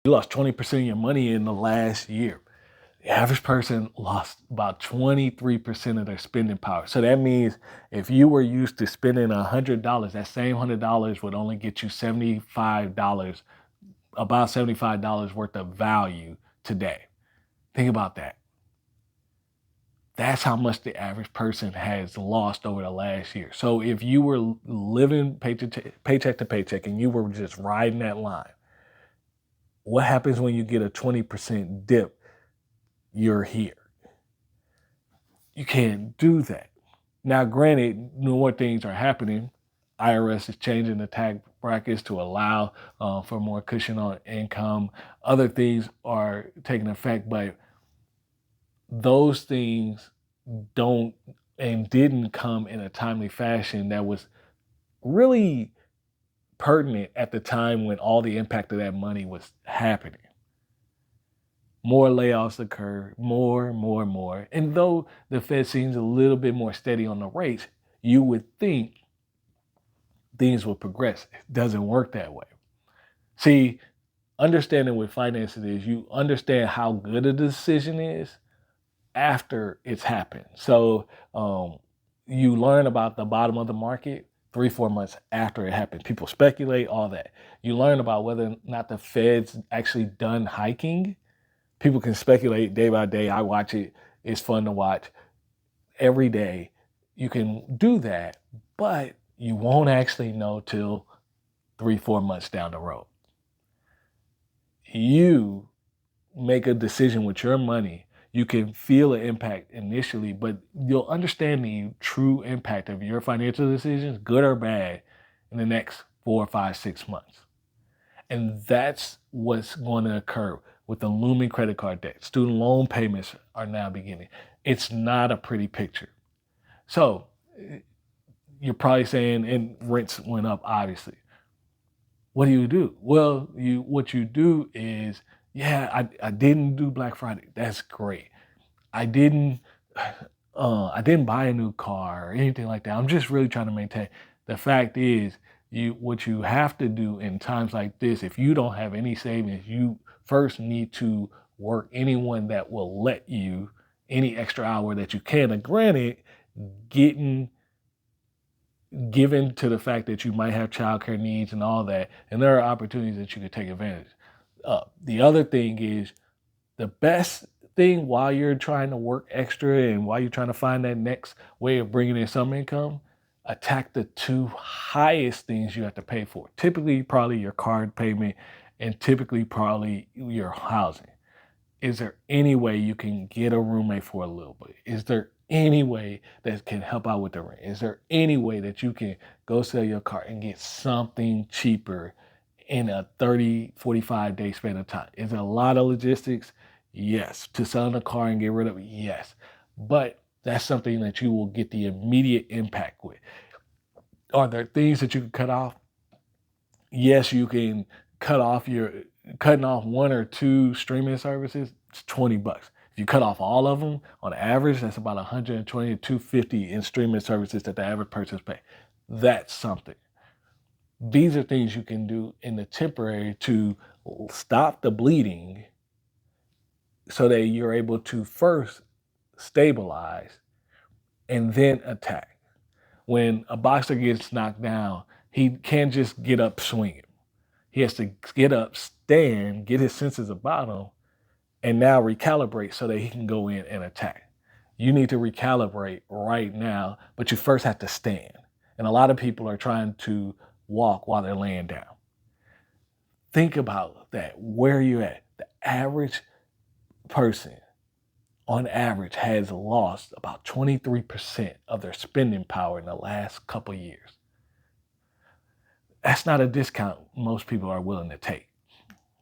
You lost 20% of your money in the last year. The average person lost about 23% of their spending power. So that means if you were used to spending $100, that same $100 would only get you $75, about $75 worth of value today. Think about that. That's how much the average person has lost over the last year. So if you were living paycheck to paycheck and you were just riding that line, what happens when you get a 20% dip? You're here. You can't do that. Now, granted, more things are happening. IRS is changing the tax brackets to allow for more cushion on income. Other things are taking effect, but those things don't and didn't come in a timely fashion that was really pertinent at the time when all the impact of that money was happening. More layoffs occur, more. And though the Fed seems a little bit more steady on the rates, you would think things will progress. It doesn't work that way. See, understanding what finances is, you understand how good a decision is after it's happened. So you learn about the bottom of the market 3-4 months after it happened. People speculate, all that. You learn about whether or not the Fed's actually done hiking. People can speculate day by day. I watch it. It's fun to watch every day. You can do that, but you won't actually know till 3-4 months down the road. You make a decision with your money. You can feel an impact initially, but you'll understand the true impact of your financial decisions, good or bad, in the next 4, 5, 6 months. And that's what's going to occur with the looming credit card debt. Student loan payments are now beginning. It's not a pretty picture. So you're probably saying, and rents went up, obviously. What do you do? Well, what you do is, yeah, I didn't do Black Friday. That's great. I didn't I didn't buy a new car or anything like that. I'm just really trying to maintain. The fact is, what you have to do in times like this, if you don't have any savings, you first need to work anyone that will let you any extra hour that you can. And granted, getting given to the fact that you might have childcare needs and all that, and there are opportunities that you could take advantage. The other thing is the best thing while you're trying to work extra and while you're trying to find that next way of bringing in some income, attack the two highest things you have to pay for. Typically, probably your card payment and typically probably your housing. Is there any way you can get a roommate for a little bit? Is there any way that can help out with the rent? Is there any way that you can go sell your car and get something cheaper in a 30, 45-day span of time? Is there a lot of logistics? Yes. To sell a car and get rid of it? Yes. But that's something that you will get the immediate impact with. Are there things that you can cut off? Yes, you can cutting off 1 or 2 streaming services, it's $20. If you cut off all of them, on average, that's about 120 to 250 in streaming services that the average person's pay. That's something. These are things you can do in the temporary to stop the bleeding so that you're able to first stabilize and then attack. When a boxer gets knocked down, he can't just get up swinging. He has to get up, stand, get his senses about him, and now recalibrate so that he can go in and attack. You need to recalibrate right now, but you first have to stand. And a lot of people are trying to walk while they're laying down. Think about that. Where are you at? The average person, on average, has lost about 23% of their spending power in the last couple years. That's not a discount most people are willing to take.